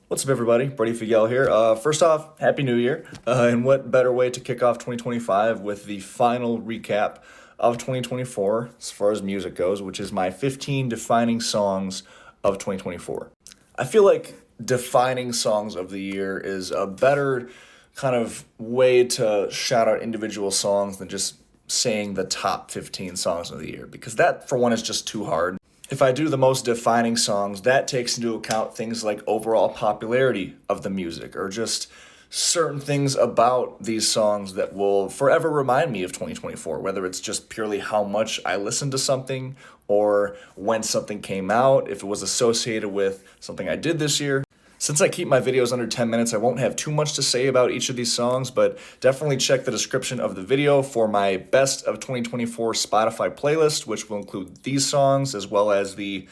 What's up, everybody? Brady Figuel here. First off, Happy New Year. And what better way to kick off 2025 with the final recap of 2024 as far as music goes, which is my 15 defining songs of 2024. I feel like defining songs of the year is a better kind of way to shout out individual songs than just saying the top 15 songs of the year, because that, for one, is just too hard. If I do the most defining songs, that takes into account things like overall popularity of the music or just certain things about these songs that will forever remind me of 2024, whether it's just purely how much I listened to something or when something came out, if it was associated with something I did this year. Since I keep my videos under 10 minutes, I won't have too much to say about each of these songs, but definitely check the description of the video for my best of 2024 Spotify playlist, which will include these songs as well as the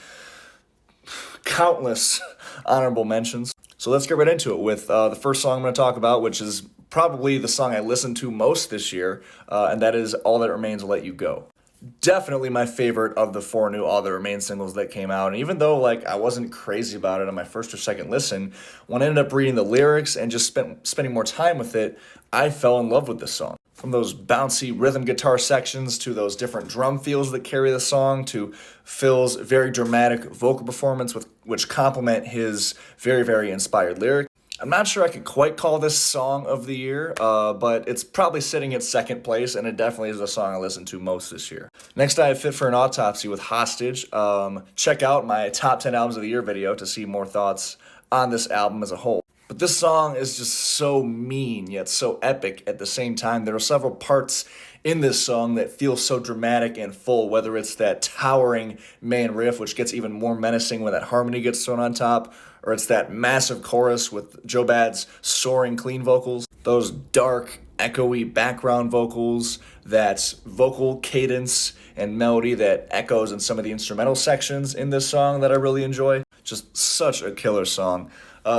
countless honorable mentions. So let's get right into it with the first song I'm going to talk about, which is probably the song I listened to most this year, and that is All That Remains Will Let You Go. Definitely my favorite of the four new All That Remains singles that came out. And even though I wasn't crazy about it on my first or second listen, when I ended up reading the lyrics and just spending more time with it, I fell in love with this song. From those bouncy rhythm guitar sections to those different drum feels that carry the song to Phil's very dramatic vocal performance which complement his very, very inspired lyrics. I'm not sure I could quite call this song of the year, but it's probably sitting at second place, and it definitely is the song I listened to most this year. Next, I have For An Autopsy with Hostage. Check out my top 10 albums of the year video to see more thoughts on this album as a whole. But this song is just so mean, yet so epic at the same time. There are several parts in this song that feel so dramatic and full, whether it's that towering main riff, which gets even more menacing when that harmony gets thrown on top, or it's that massive chorus with Joe Bad's soaring clean vocals, those dark, echoey background vocals, that vocal cadence and melody that echoes in some of the instrumental sections in this song that I really enjoy. Just such a killer song.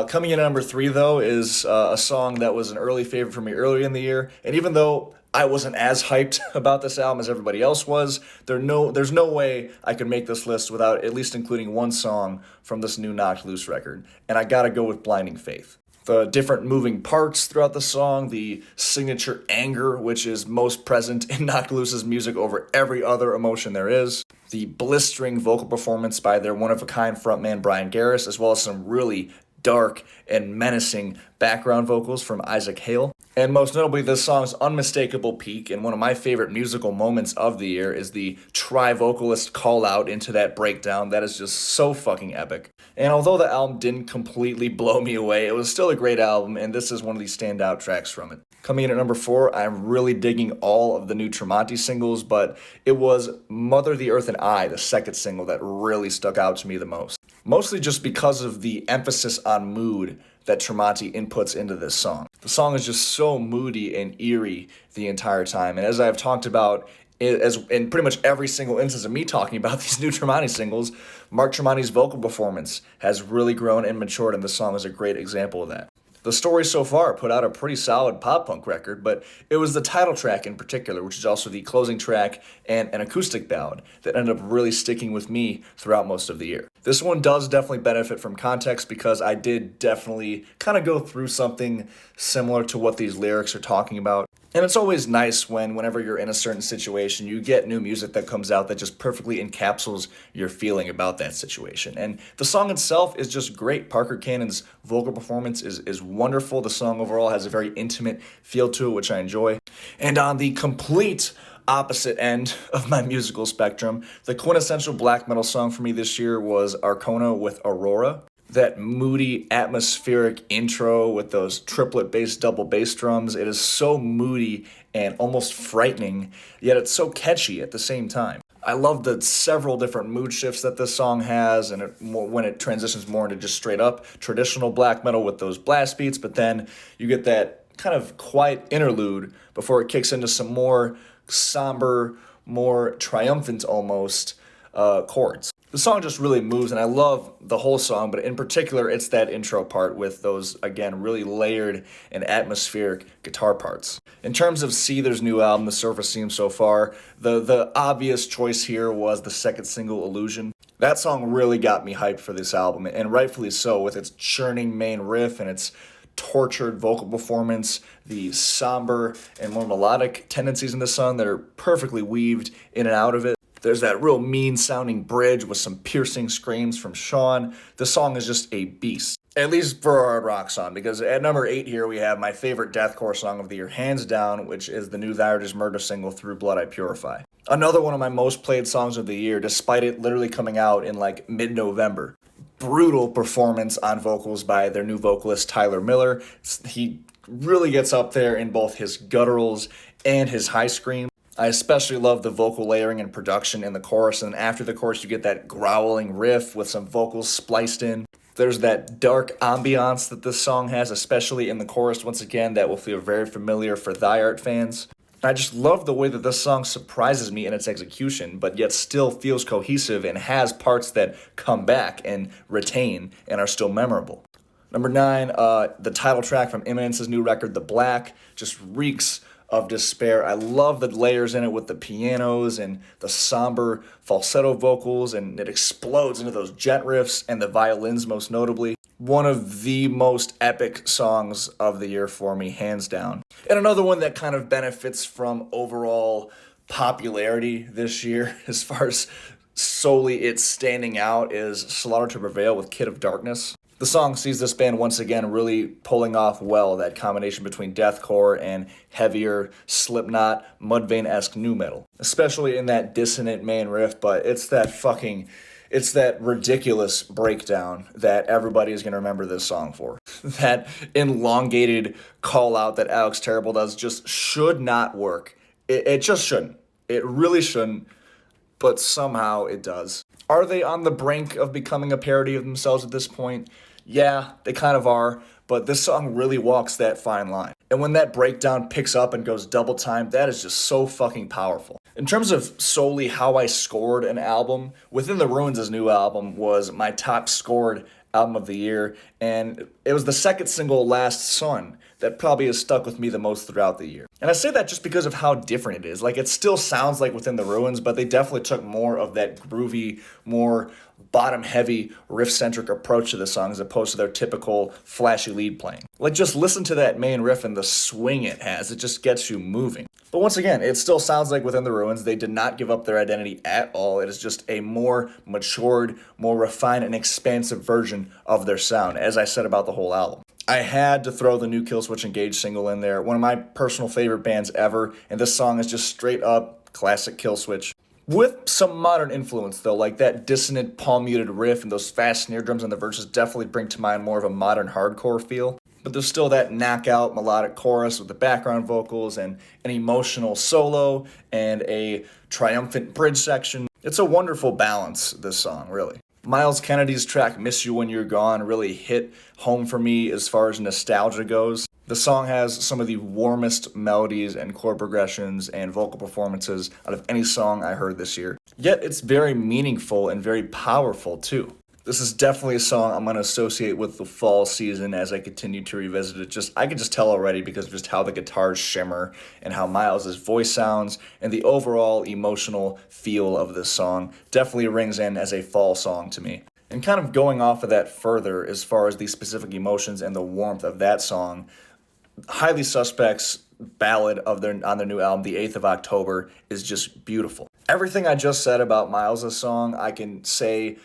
Coming in at number 3, though, is a song that was an early favorite for me earlier in the year, and even though I wasn't as hyped about this album as everybody else was, there's no way I could make this list without at least including one song from this new Knocked Loose record, and I gotta go with Blinding Faith. The different moving parts throughout the song, the signature anger, which is most present in Knocked Loose's music over every other emotion there is, the blistering vocal performance by their one-of-a-kind frontman Brian Garris, as well as some really dark and menacing background vocals from Isaac Hale. And most notably, this song's unmistakable peak and one of my favorite musical moments of the year is the tri-vocalist call out into that breakdown. That is just so fucking epic. And although the album didn't completely blow me away, it was still a great album, and this is one of the standout tracks from it. Coming in at number 4, I'm really digging all of the new Tremonti singles, but it was Mother, the Earth, and I, the second single, that really stuck out to me the most. Mostly just because of the emphasis on mood that Tremonti inputs into this song. The song is just so moody and eerie the entire time, and as I've talked about as in pretty much every single instance of me talking about these new Tremonti singles, Mark Tremonti's vocal performance has really grown and matured, and this song is a great example of that. The Story so far put out a pretty solid pop-punk record, but it was the title track in particular, which is also the closing track and an acoustic ballad, that ended up really sticking with me throughout most of the year. This one does definitely benefit from context because I did definitely kind of go through something similar to what these lyrics are talking about. And it's always nice whenever you're in a certain situation, you get new music that comes out that just perfectly encapsulates your feeling about that situation. And the song itself is just great. Parker Cannon's vocal performance is wonderful. The song overall has a very intimate feel to it, which I enjoy. And on the complete opposite end of my musical spectrum, the quintessential black metal song for me this year was Arkona with Aurora. That moody, atmospheric intro with those triplet bass, double bass drums. It is so moody and almost frightening, yet it's so catchy at the same time. I love the several different mood shifts that this song has, and when it transitions more into just straight up traditional black metal with those blast beats, but then you get that kind of quiet interlude before it kicks into some more somber, more triumphant almost chords. The song just really moves, and I love the whole song, but in particular, it's that intro part with those, again, really layered and atmospheric guitar parts. In terms of Seether's new album, The Surface Seems So Far, the obvious choice here was the second single, Illusion. That song really got me hyped for this album, and rightfully so, with its churning main riff and its tortured vocal performance, the somber and more melodic tendencies in the song that are perfectly weaved in and out of it. There's that real mean-sounding bridge with some piercing screams from Sean. The song is just a beast, at least for a hard rock song, because at number 8 here we have my favorite deathcore song of the year, hands down, which is the new Thy Art Is Murder single, Through Blood I Purify. Another one of my most played songs of the year, despite it literally coming out in like mid-November. Brutal performance on vocals by their new vocalist, Tyler Miller. He really gets up there in both his gutturals and his high screams. I especially love the vocal layering and production in the chorus, and after the chorus you get that growling riff with some vocals spliced in. There's that dark ambiance that this song has, especially in the chorus, once again, that will feel very familiar for Thy Art fans. I just love the way that this song surprises me in its execution, but yet still feels cohesive and has parts that come back and retain and are still memorable. Number 9, the title track from Imminence's new record, The Black, just reeks of despair. I love the layers in it with the pianos and the somber falsetto vocals, and it explodes into those jet riffs and the violins most notably. One of the most epic songs of the year for me, hands down. And another one that kind of benefits from overall popularity this year, as far as solely it standing out, is Slaughter to Prevail with Kid of Darkness. The song sees this band once again really pulling off well that combination between deathcore and heavier Slipknot, Mudvayne-esque nu metal, especially in that dissonant main riff, but it's that ridiculous breakdown that everybody is going to remember this song for. That elongated call out that Alex Terrible does just should not work. It just shouldn't. It really shouldn't, but somehow it does. Are they on the brink of becoming a parody of themselves at this point? Yeah, they kind of are, but this song really walks that fine line. And when that breakdown picks up and goes double time, that is just so fucking powerful. In terms of solely how I scored an album, Within the Ruins' new album was my top scored album of the year, and it was the second single, Last Sun, that probably has stuck with me the most throughout the year. And I say that just because of how different it is. Like, it still sounds like Within the Ruins, but they definitely took more of that groovy, more bottom-heavy, riff-centric approach to the song as opposed to their typical flashy lead playing. Like, just listen to that main riff and the swing it has. It just gets you moving. But once again, it still sounds like Within the Ruins. They did not give up their identity at all. It is just a more matured, more refined, and expansive version of their sound, as I said about the whole album. I had to throw the new Killswitch Engage single in there, one of my personal favorite bands ever, and this song is just straight up classic Killswitch. With some modern influence, though, like that dissonant palm-muted riff and those fast snare drums on the verses definitely bring to mind more of a modern hardcore feel. But there's still that knockout melodic chorus with the background vocals and an emotional solo and a triumphant bridge section. It's a wonderful balance, this song, really. Myles Kennedy's track Miss You When You're Gone really hit home for me as far as nostalgia goes. The song has some of the warmest melodies and chord progressions and vocal performances out of any song I heard this year. Yet it's very meaningful and very powerful too. This is definitely a song I'm going to associate with the fall season as I continue to revisit it. I can just tell already because of just how the guitars shimmer and how Myles' voice sounds, and the overall emotional feel of this song definitely rings in as a fall song to me. And kind of going off of that further as far as the specific emotions and the warmth of that song, Highly Suspect's ballad on their new album, The 8th of October, is just beautiful. Everything I just said about Myles' song, I can say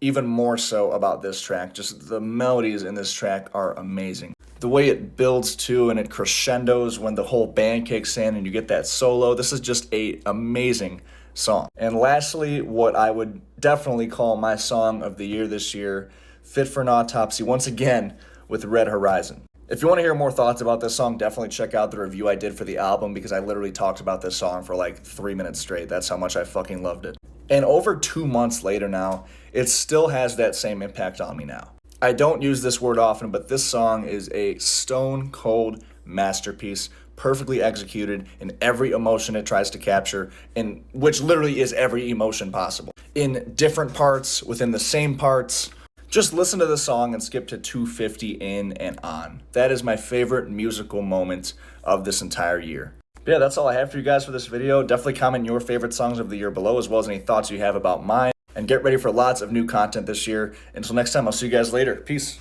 even more so about this track. Just the melodies in this track are amazing. The way it builds to and it crescendos when the whole band kicks in and you get that solo, this is just an amazing song. And lastly, what I would definitely call my song of the year this year, Fit for an Autopsy, once again with Red Horizon. If you want to hear more thoughts about this song, definitely check out the review I did for the album, because I literally talked about this song for like 3 minutes straight. That's how much I fucking loved it. And over 2 months later now, it still has that same impact on me now. I don't use this word often, but this song is a stone cold masterpiece, perfectly executed in every emotion it tries to capture, in which literally is every emotion possible. In different parts, within the same parts. Just listen to the song and skip to 250 in and on. That is my favorite musical moment of this entire year. But yeah, that's all I have for you guys for this video. Definitely comment your favorite songs of the year below, as well as any thoughts you have about mine. And get ready for lots of new content this year. Until next time, I'll see you guys later. Peace.